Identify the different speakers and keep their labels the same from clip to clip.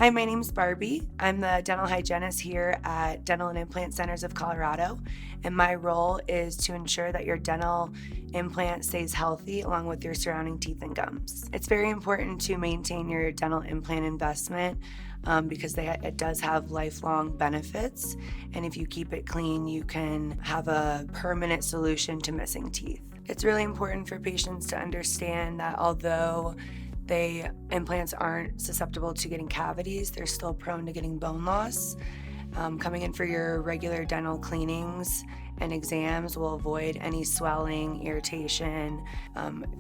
Speaker 1: Hi, my name's Barbie. I'm the dental hygienist here at Dental and Implant Centers of Colorado, and my role is to ensure that your dental implant stays healthy along with your surrounding teeth and gums. It's very important to maintain your dental implant investment because it does have lifelong benefits, and if you keep it clean, you can have a permanent solution to missing teeth. It's really important for patients to understand that although implants aren't susceptible to getting cavities, they're still prone to getting bone loss. Coming in for your regular dental cleanings and exams will avoid any swelling, irritation,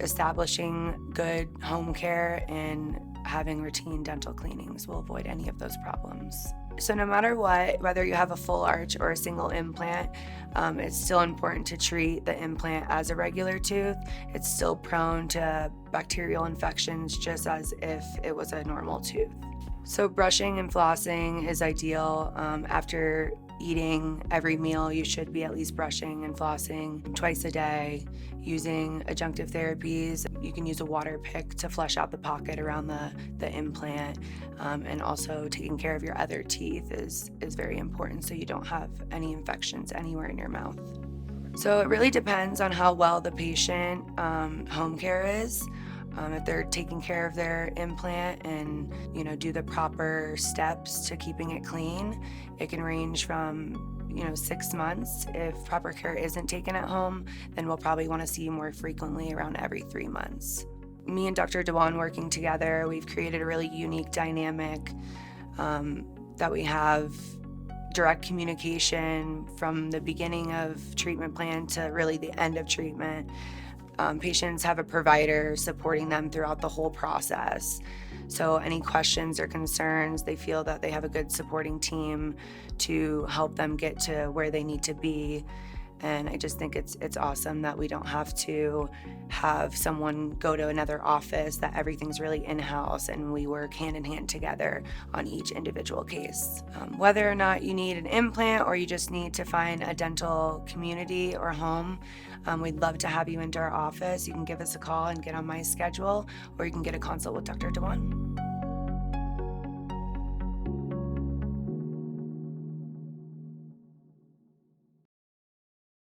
Speaker 1: establishing good home care and having routine dental cleanings will avoid any of those problems. So no matter what, whether you have a full arch or a single implant, it's still important to treat the implant as a regular tooth. It's still prone to bacterial infections just as if it was a normal tooth. So brushing and flossing is ideal. After eating every meal, you should be at least brushing and flossing twice a day. Using agentive therapies, you can use a Waterpik to flush out the pocket around the implant, and also taking care of your other teeth is very important so you don't have any infections anywhere in your mouth. So it really depends on how well the patient home care is. If they're taking care of their implant and do the proper steps to keeping it clean, it can range from 6 months. If proper care isn't taken at home, then we'll probably want to see you more frequently, around every 3 months. Me and Dr. Dewan working together, we've created a really unique dynamic that we have direct communication from the beginning of treatment plan to really the end of treatment. Patients have a provider supporting them throughout the whole process. So any questions or concerns, they feel that they have a good supporting team to help them get to where they need to be. And I just think it's awesome that we don't have to have someone go to another office, that everything's really in-house and we work hand in hand together on each individual case. Whether or not you need an implant or you just need to find a dental community or home, we'd love to have you into our office. You can give us a call and get on my schedule, or you can get a consult with Dr. Dewan.